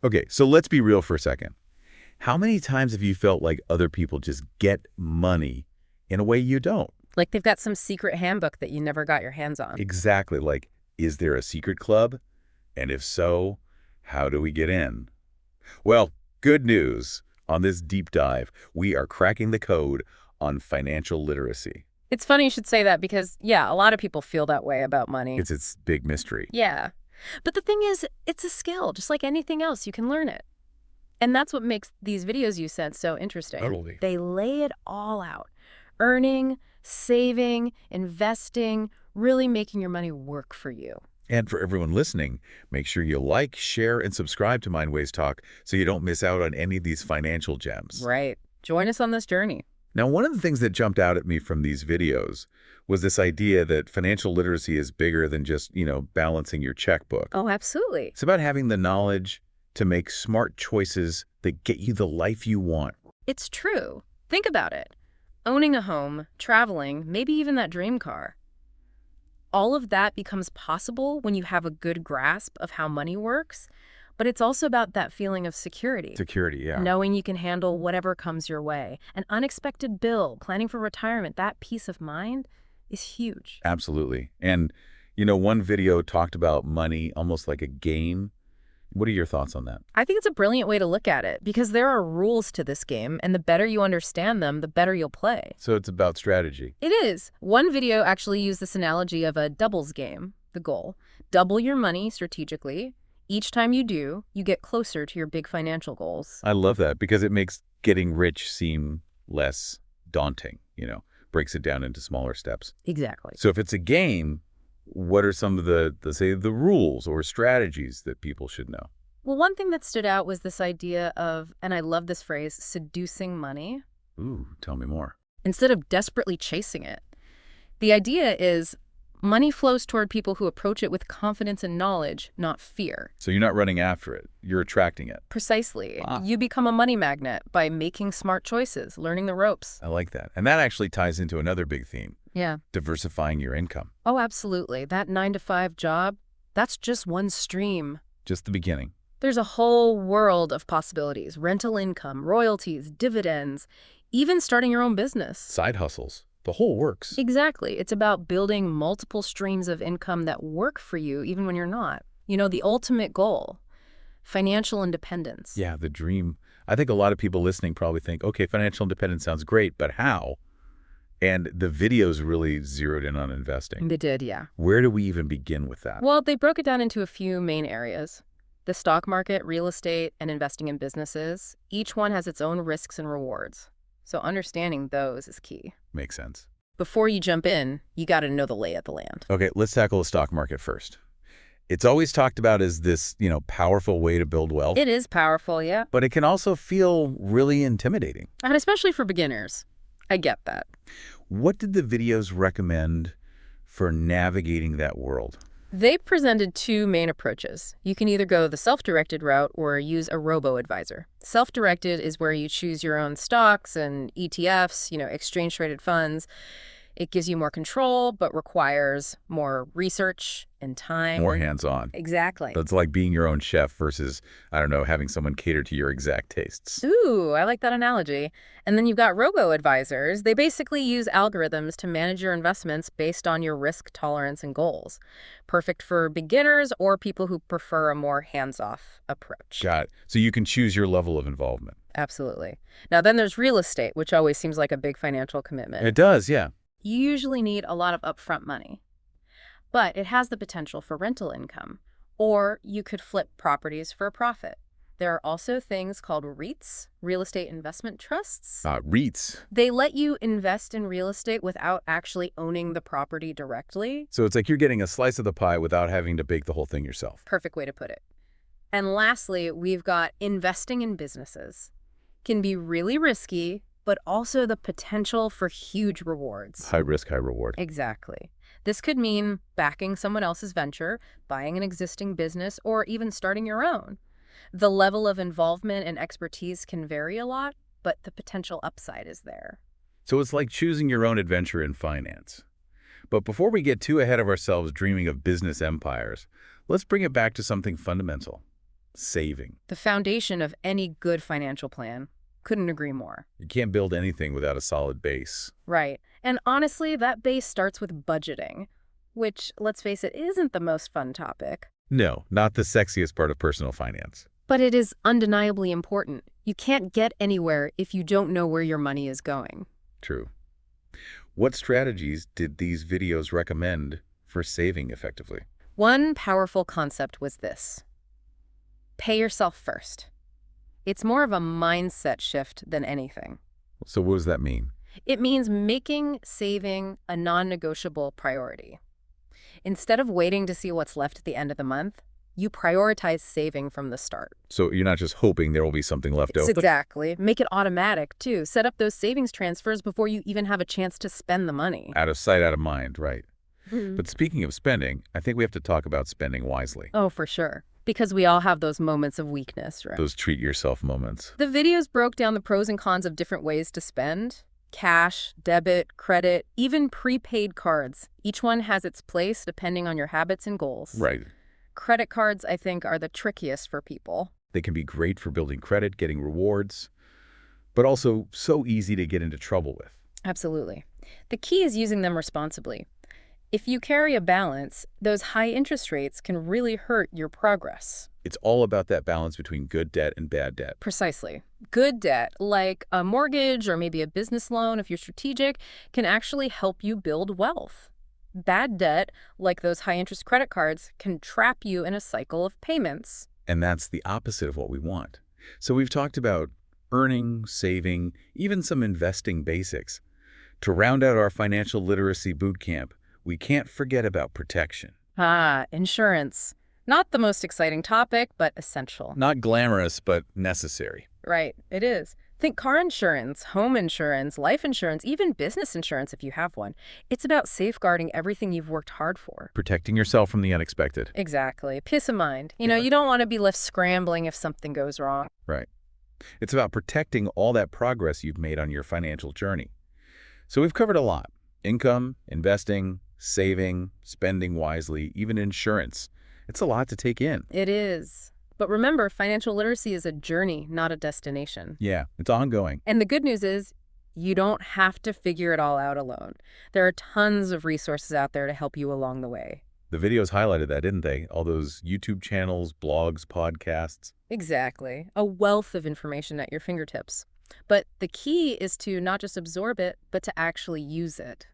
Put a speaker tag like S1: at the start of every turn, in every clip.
S1: Okay, so let's be real for a second. How many times have you felt like other people just get money in a way you don't?
S2: Like they've got some secret handbook that you never got your hands on.
S1: Exactly. Like, is there a secret club? And if so, how do we get in? Well, good news. On this deep dive, we are cracking the code on financial literacy.
S2: It's funny you should say that because, yeah, a lot of people feel that way about money.
S1: It's its big mystery.
S2: Yeah. But the thing is, it's a skill, just like anything else. You can learn it. And that's what makes these videos you sent so interesting.
S1: Totally.
S2: They lay it all out. Earning, saving, investing, really making your money work for you.
S1: And for everyone listening, make sure you like, share, and subscribe to Mindways Talk so you don't miss out on any of these financial gems.
S2: Right. Join us on this journey.
S1: Now, one of the things that jumped out at me from these videos was this idea that financial literacy is bigger than just, balancing your checkbook.
S2: Oh, absolutely.
S1: It's about having the knowledge to make smart choices that get you the life you want.
S2: It's true. Think about it. Owning a home, traveling, maybe even that dream car. All of that becomes possible when you have a good grasp of how money works, but it's also about that feeling of security.
S1: Security, yeah.
S2: Knowing you can handle whatever comes your way. An unexpected bill, planning for retirement, that peace of mind is huge.
S1: Absolutely. And, one video talked about money almost like a game. What are your thoughts on that?
S2: I think it's a brilliant way to look at it because there are rules to this game, and the better you understand them, the better you'll play.
S1: So it's about strategy.
S2: It is. One video actually used this analogy of a doubles game, the goal. Double your money strategically. Each time you do, you get closer to your big financial goals.
S1: I love that because it makes getting rich seem less daunting, breaks it down into smaller steps.
S2: Exactly.
S1: So if it's a game, what are some of the rules or strategies that people should know?
S2: Well, one thing that stood out was this idea of, and I love this phrase, seducing money.
S1: Ooh, tell me more.
S2: Instead of desperately chasing it. The idea is money flows toward people who approach it with confidence and knowledge, not fear.
S1: So you're not running after it. You're attracting it.
S2: Precisely.
S1: Ah.
S2: You become a money magnet by making smart choices, learning the ropes.
S1: I like that. And that actually ties into another big theme,
S2: Yeah.
S1: diversifying your income.
S2: Oh, absolutely. That 9-to-5 job, that's just one stream.
S1: Just the beginning.
S2: There's a whole world of possibilities. Rental income, royalties, dividends, even starting your own business.
S1: Side hustles. The whole works.
S2: Exactly. It's about building multiple streams of income that work for you even when you're not. The ultimate goal, financial independence.
S1: Yeah, the dream. I think a lot of people listening probably think, okay, financial independence sounds great, but how? And the videos really zeroed in on investing.
S2: They did, yeah.
S1: Where do we even begin with that?
S2: Well, they broke it down into a few main areas. The stock market, real estate, and investing in businesses. Each one has its own risks and rewards. So understanding those is key.
S1: Makes sense.
S2: Before you jump in, you got to know the lay of the land.
S1: Okay, let's tackle the stock market first. It's always talked about as this, powerful way to build wealth.
S2: It is powerful, yeah.
S1: But it can also feel really intimidating.
S2: And especially for beginners. I get that.
S1: What did the videos recommend for navigating that world?
S2: They presented two main approaches. You can either go the self-directed route or use a robo-advisor. Self-directed is where you choose your own stocks and ETFs, exchange-traded funds. It gives you more control, but requires more research and time.
S1: More hands-on.
S2: Exactly.
S1: That's like being your own chef versus, having someone cater to your exact tastes.
S2: Ooh, I like that analogy. And then you've got robo-advisors. They basically use algorithms to manage your investments based on your risk tolerance and goals. Perfect for beginners or people who prefer a more hands-off approach.
S1: Got it. So you can choose your level of involvement.
S2: Absolutely. Now, then there's real estate, which always seems like a big financial commitment.
S1: It does, yeah.
S2: You usually need a lot of upfront money, but it has the potential for rental income, or you could flip properties for a profit. There are also things called REITs, real estate investment trusts.
S1: REITs.
S2: They let you invest in real estate without actually owning the property directly.
S1: So it's like you're getting a slice of the pie without having to bake the whole thing yourself.
S2: Perfect way to put it. And lastly, we've got investing in businesses. Can be really risky, but also the potential for huge rewards.
S1: High risk, high reward.
S2: Exactly. This could mean backing someone else's venture, buying an existing business, or even starting your own. The level of involvement and expertise can vary a lot, but the potential upside is there.
S1: So it's like choosing your own adventure in finance. But before we get too ahead of ourselves dreaming of business empires, let's bring it back to something fundamental. saving.
S2: The foundation of any good financial plan. Couldn't agree more.
S1: You can't build anything without a solid base.
S2: Right. And honestly, that base starts with budgeting, which, let's face it, isn't the most fun topic.
S1: No, not the sexiest part of personal finance.
S2: But it is undeniably important. You can't get anywhere if you don't know where your money is going.
S1: True. What strategies did these videos recommend for saving effectively?
S2: One powerful concept was this: pay yourself first. It's more of a mindset shift than anything.
S1: So what does that mean?
S2: It means making saving a non-negotiable priority. Instead of waiting to see what's left at the end of the month, you prioritize saving from the start.
S1: So you're not just hoping there will be something left over?
S2: Exactly. Make it automatic, too. Set up those savings transfers before you even have a chance to spend the money.
S1: Out of sight, out of mind, right. But speaking of spending, I think we have to talk about spending wisely.
S2: Oh, for sure. Because we all have those moments of weakness, right?
S1: Those treat-yourself moments.
S2: The videos broke down the pros and cons of different ways to spend. Cash, debit, credit, even prepaid cards. Each one has its place depending on your habits and goals.
S1: Right.
S2: Credit cards, I think, are the trickiest for people.
S1: They can be great for building credit, getting rewards, but also so easy to get into trouble with.
S2: Absolutely. The key is using them responsibly. If you carry a balance, those high interest rates can really hurt your progress.
S1: It's all about that balance between good debt and bad debt.
S2: Precisely. Good debt, like a mortgage or maybe a business loan if you're strategic, can actually help you build wealth. Bad debt, like those high-interest credit cards, can trap you in a cycle of payments.
S1: And that's the opposite of what we want. So we've talked about earning, saving, even some investing basics. To round out our financial literacy boot camp, we can't forget about protection.
S2: Insurance. Not the most exciting topic, but essential.
S1: Not glamorous, but necessary.
S2: Right, it is. Think car insurance, home insurance, life insurance, even business insurance if you have one. It's about safeguarding everything you've worked hard for.
S1: Protecting yourself from the unexpected.
S2: Exactly. Peace of mind. You don't want to be left scrambling if something goes wrong.
S1: Right. It's about protecting all that progress you've made on your financial journey. So we've covered a lot. Income, investing, saving, spending wisely, even insurance. It's a lot to take in.
S2: It is. But remember, financial literacy is a journey, not a destination.
S1: Yeah, it's ongoing.
S2: And the good news is, you don't have to figure it all out alone. There are tons of resources out there to help you along the way.
S1: The videos highlighted that, didn't they? All those YouTube channels, blogs, podcasts.
S2: Exactly. A wealth of information at your fingertips. But the key is to not just absorb it, but to actually use it.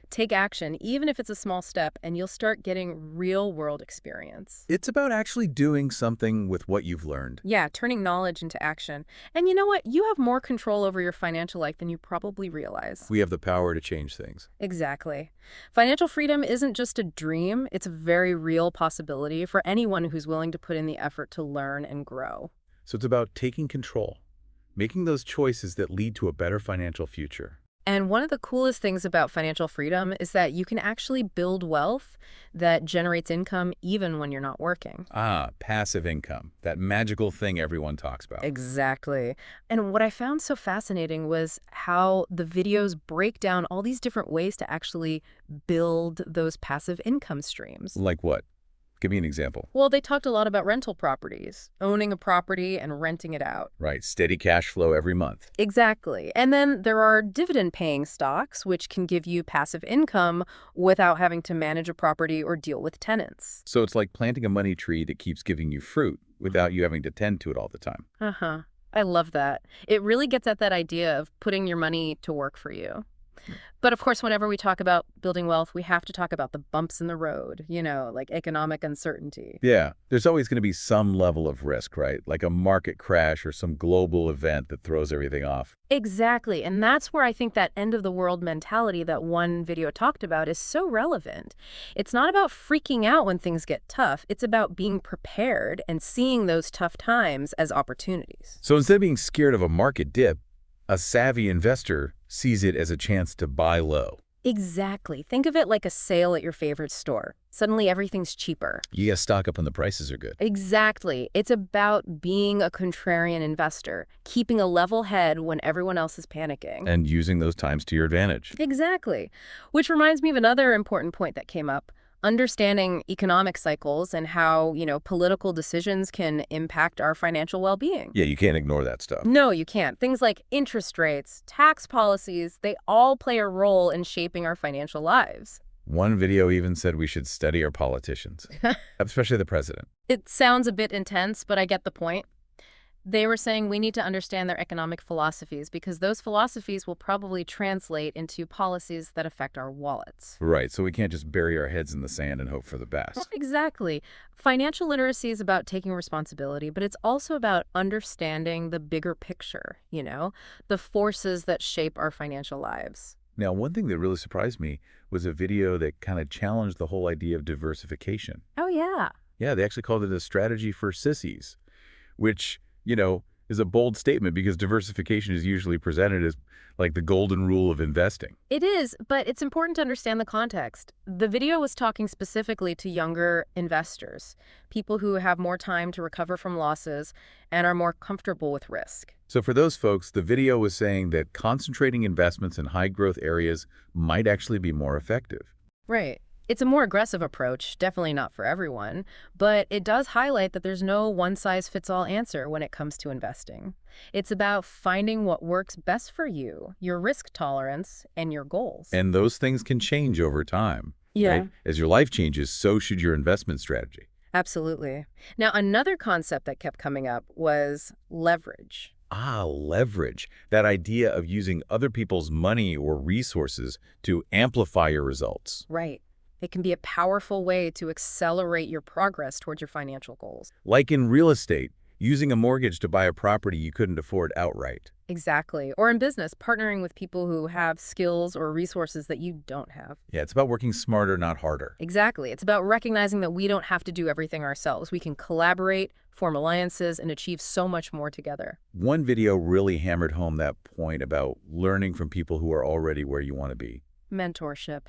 S2: Take action, even if it's a small step, and you'll start getting real-world experience.
S1: It's about actually doing something with what you've learned.
S2: Yeah, turning knowledge into action. And you know what? You have more control over your financial life than you probably realize.
S1: We have the power to change things.
S2: Exactly. Financial freedom isn't just a dream. It's a very real possibility for anyone who's willing to put in the effort to learn and grow.
S1: So it's about taking control, making those choices that lead to a better financial future.
S2: And one of the coolest things about financial freedom is that you can actually build wealth that generates income even when you're not working.
S1: Passive income, that magical thing everyone talks about.
S2: Exactly. And what I found so fascinating was how the videos break down all these different ways to actually build those passive income streams.
S1: Like what? Give me an example.
S2: Well, they talked a lot about rental properties, owning a property and renting it out.
S1: Right, steady cash flow every month.
S2: Exactly. And then there are dividend-paying stocks, which can give you passive income without having to manage a property or deal with tenants.
S1: So it's like planting a money tree that keeps giving you fruit without you having to tend to it all the time.
S2: I love that. It really gets at that idea of putting your money to work for you. But of course, whenever we talk about building wealth, we have to talk about the bumps in the road, like economic uncertainty.
S1: Yeah, there's always going to be some level of risk, right? Like a market crash or some global event that throws everything off.
S2: Exactly. And that's where I think that end of the world mentality that one video talked about is so relevant. It's not about freaking out when things get tough. It's about being prepared and seeing those tough times as opportunities.
S1: So instead of being scared of a market dip, a savvy investor sees it as a chance to buy low.
S2: Exactly. Think of it like a sale at your favorite store. Suddenly everything's cheaper.
S1: You gotta stock up when the prices are good.
S2: Exactly. It's about being a contrarian investor, keeping a level head when everyone else is panicking.
S1: And using those times to your advantage.
S2: Exactly. Which reminds me of another important point that came up. understanding economic cycles and how, political decisions can impact our financial well-being.
S1: Yeah, you can't ignore that stuff.
S2: No, you can't. Things like interest rates, tax policies, they all play a role in shaping our financial lives.
S1: One video even said we should study our politicians, especially the president.
S2: It sounds a bit intense, but I get the point. They were saying we need to understand their economic philosophies because those philosophies will probably translate into policies that affect our wallets.
S1: Right, so we can't just bury our heads in the sand and hope for the best.
S2: Exactly. Financial literacy is about taking responsibility, but it's also about understanding the bigger picture, the forces that shape our financial lives.
S1: Now, one thing that really surprised me was a video that kind of challenged the whole idea of diversification.
S2: Oh, yeah.
S1: Yeah, they actually called it a strategy for sissies, which, is a bold statement because diversification is usually presented as like the golden rule of investing.
S2: It is, but it's important to understand the context. The video was talking specifically to younger investors, people who have more time to recover from losses and are more comfortable with risk.
S1: So for those folks, the video was saying that concentrating investments in high-growth areas might actually be more effective.
S2: Right. It's a more aggressive approach, definitely not for everyone, but it does highlight that there's no one-size-fits-all answer when it comes to investing. It's about finding what works best for you, your risk tolerance, and your goals.
S1: And those things can change over time.
S2: Yeah.
S1: Right? As your life changes, so should your investment strategy.
S2: Absolutely. Now, another concept that kept coming up was leverage.
S1: Ah, leverage. That idea of using other people's money or resources to amplify your results.
S2: Right. It can be a powerful way to accelerate your progress towards your financial goals.
S1: Like in real estate, using a mortgage to buy a property you couldn't afford outright.
S2: Exactly. Or in business, partnering with people who have skills or resources that you don't have.
S1: Yeah, it's about working smarter, not harder.
S2: Exactly. It's about recognizing that we don't have to do everything ourselves. We can collaborate, form alliances, and achieve so much more together.
S1: One video really hammered home that point about learning from people who are already where you want to be.
S2: Mentorship.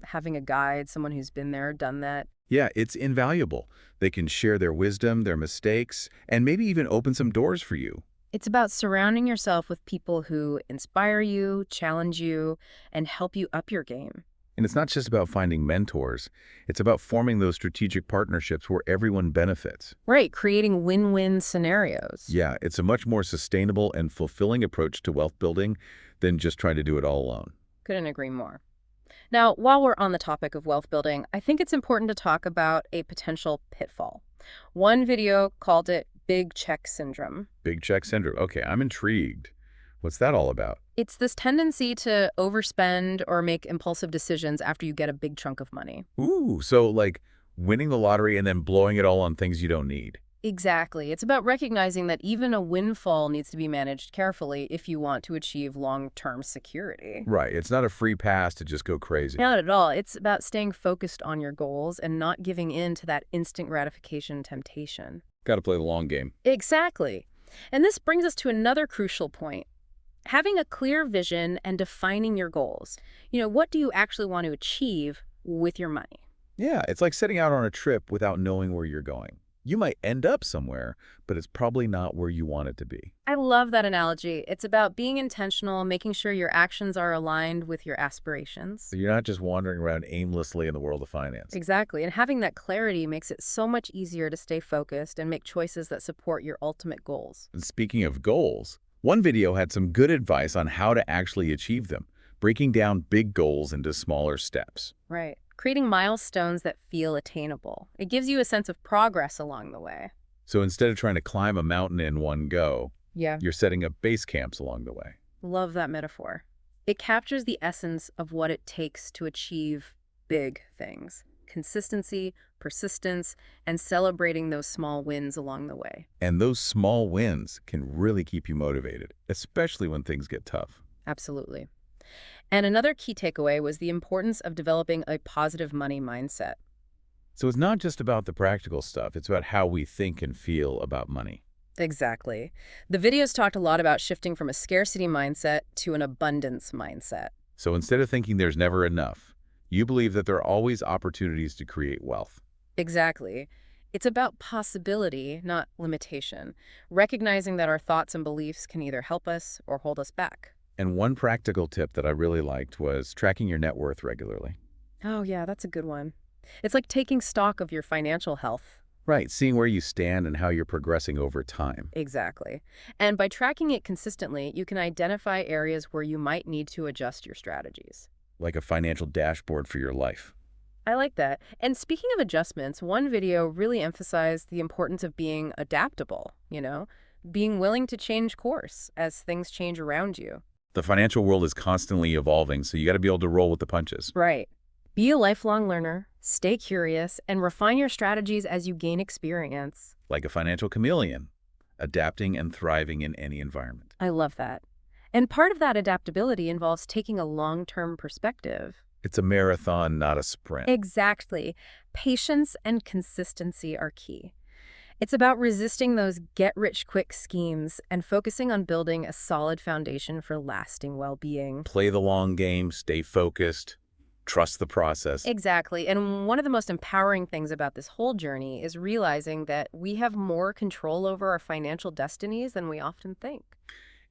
S2: Having a guide, someone who's been there, done that.
S1: Yeah, it's invaluable. They can share their wisdom, their mistakes, and maybe even open some doors for you.
S2: It's about surrounding yourself with people who inspire you, challenge you, and help you up your game.
S1: And it's not just about finding mentors. It's about forming those strategic partnerships where everyone benefits.
S2: Right, creating win-win scenarios.
S1: Yeah, it's a much more sustainable and fulfilling approach to wealth building than just trying to do it all alone.
S2: Couldn't agree more. Now, while we're on the topic of wealth building, I think it's important to talk about a potential pitfall. One video called it big check syndrome.
S1: Big check syndrome. Okay, I'm intrigued. What's that all about?
S2: It's this tendency to overspend or make impulsive decisions after you get a big chunk of money.
S1: Ooh, so like winning the lottery and then blowing it all on things you don't need.
S2: Exactly. It's about recognizing that even a windfall needs to be managed carefully if you want to achieve long-term security.
S1: Right, it's not a free pass to just go crazy.
S2: Not at all. It's about staying focused on your goals and not giving in to that instant gratification temptation.
S1: Got to play the long game.
S2: Exactly. And this brings us to another crucial point. Having a clear vision and defining your goals. What do you actually want to achieve with your money?
S1: Yeah, it's like setting out on a trip without knowing where you're going. You might end up somewhere, but it's probably not where you want it to be.
S2: I love that analogy. It's about being intentional, making sure your actions are aligned with your aspirations.
S1: So you're not just wandering around aimlessly in the world of finance.
S2: Exactly. And having that clarity makes it so much easier to stay focused and make choices that support your ultimate goals.
S1: And speaking of goals, one video had some good advice on how to actually achieve them, breaking down big goals into smaller steps.
S2: Right. Creating milestones that feel attainable. It gives you a sense of progress along the way.
S1: So instead of trying to climb a mountain in one go,
S2: Yeah.
S1: you're setting up base camps along the way.
S2: Love that metaphor. It captures the essence of what it takes to achieve big things. Consistency, persistence, and celebrating those small wins along the way.
S1: And those small wins can really keep you motivated, especially when things get tough.
S2: Absolutely. And another key takeaway was the importance of developing a positive money mindset.
S1: So it's not just about the practical stuff, it's about how we think and feel about money.
S2: Exactly. The videos talked a lot about shifting from a scarcity mindset to an abundance mindset.
S1: So instead of thinking there's never enough, you believe that there are always opportunities to create wealth.
S2: Exactly. It's about possibility, not limitation, recognizing that our thoughts and beliefs can either help us or hold us back.
S1: And one practical tip that I really liked was tracking your net worth regularly.
S2: Oh, yeah, that's a good one. It's like taking stock of your financial health.
S1: Right, seeing where you stand and how you're progressing over time.
S2: Exactly. And by tracking it consistently, you can identify areas where you might need to adjust your strategies.
S1: Like a financial dashboard for your life.
S2: I like that. And speaking of adjustments, one video really emphasized the importance of being adaptable, being willing to change course as things change around you.
S1: The financial world is constantly evolving, so you got to be able to roll with the punches.
S2: Right. Be a lifelong learner, stay curious, and refine your strategies as you gain experience.
S1: Like a financial chameleon, adapting and thriving in any environment.
S2: I love that. And part of that adaptability involves taking a long-term perspective.
S1: It's a marathon, not a sprint.
S2: Exactly. Patience and consistency are key. It's about resisting those get-rich-quick schemes and focusing on building a solid foundation for lasting well-being.
S1: Play the long game, stay focused, trust the process.
S2: Exactly. And one of the most empowering things about this whole journey is realizing that we have more control over our financial destinies than we often think.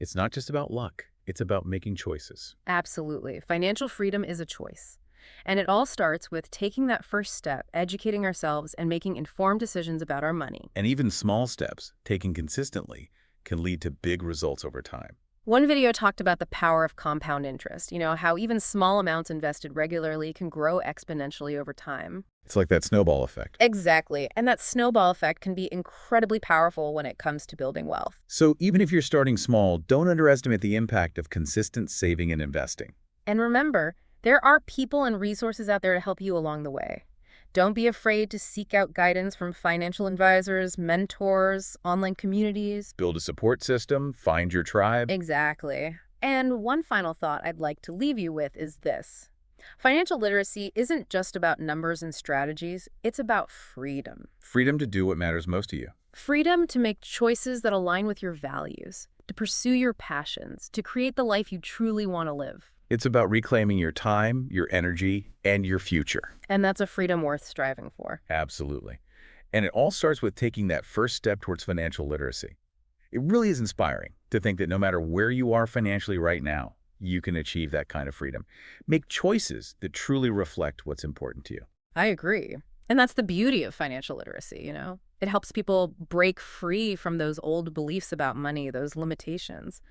S1: It's not just about luck. It's about making choices.
S2: Absolutely. Financial freedom is a choice. And it all starts with taking that first step, educating ourselves, and making informed decisions about our money.
S1: And even small steps, taken consistently, can lead to big results over time.
S2: One video talked about the power of compound interest, how even small amounts invested regularly can grow exponentially over time.
S1: It's like that snowball effect.
S2: Exactly. And that snowball effect can be incredibly powerful when it comes to building wealth.
S1: So even if you're starting small, don't underestimate the impact of consistent saving and investing.
S2: And remember, there are people and resources out there to help you along the way. Don't be afraid to seek out guidance from financial advisors, mentors, online communities.
S1: Build a support system, find your tribe.
S2: Exactly. And one final thought I'd like to leave you with is this. Financial literacy isn't just about numbers and strategies, it's about freedom.
S1: Freedom to do what matters most to you.
S2: Freedom to make choices that align with your values, to pursue your passions, to create the life you truly want to live.
S1: It's about reclaiming your time, your energy, and your future.
S2: And that's a freedom worth striving for.
S1: Absolutely. And it all starts with taking that first step towards financial literacy. It really is inspiring to think that no matter where you are financially right now, you can achieve that kind of freedom. Make choices that truly reflect what's important to you.
S2: I agree. And that's the beauty of financial literacy, It helps people break free from those old beliefs about money, those limitations,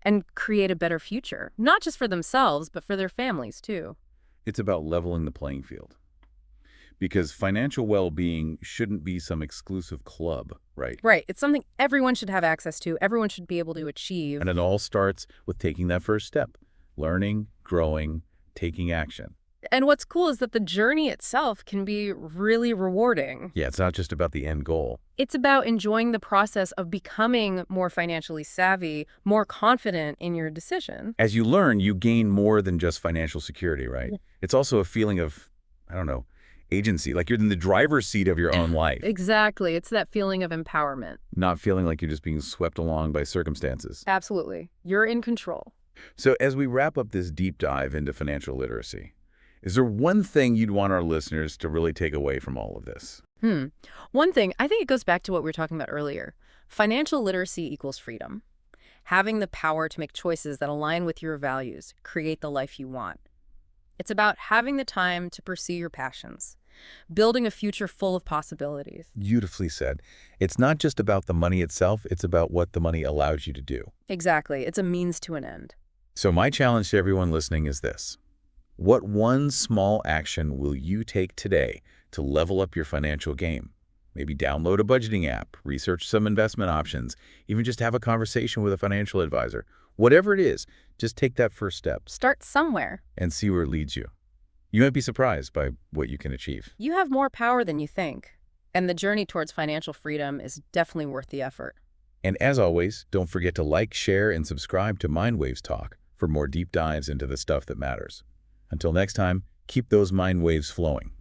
S2: and create a better future, not just for themselves, but for their families, too.
S1: It's about leveling the playing field. Because financial well-being shouldn't be some exclusive club, right?
S2: Right. It's something everyone should have access to, everyone should be able to achieve.
S1: And it all starts with taking that first step, learning, growing, taking action.
S2: And what's cool is that the journey itself can be really rewarding.
S1: Yeah, it's not just about the end goal.
S2: It's about enjoying the process of becoming more financially savvy, more confident in your decision.
S1: As you learn, you gain more than just financial security, right?
S2: Yeah.
S1: It's also a feeling of, agency, like you're in the driver's seat of your own life.
S2: Exactly. It's that feeling of empowerment.
S1: Not feeling like you're just being swept along by circumstances.
S2: Absolutely. You're in control.
S1: So as we wrap up this deep dive into financial literacy, is there one thing you'd want our listeners to really take away from all of this?
S2: One thing, I think it goes back to what we were talking about earlier. Financial literacy equals freedom. Having the power to make choices that align with your values, create the life you want. It's about having the time to pursue your passions, building a future full of possibilities.
S1: Beautifully said. It's not just about the money itself, it's about what the money allows you to do.
S2: Exactly. It's a means to an end.
S1: So my challenge to everyone listening is this. What one small action will you take today to level up your financial game? Maybe download a budgeting app, research some investment options, even just have a conversation with a financial advisor. Whatever it is, just take that first step.
S2: Start somewhere.
S1: And see where it leads you. You might be surprised by what you can achieve.
S2: You have more power than you think. And the journey towards financial freedom is definitely worth the effort.
S1: And as always, don't forget to like, share, and subscribe to Mindwaves Talk for more deep dives into the stuff that matters. Until next time, keep those mind waves flowing.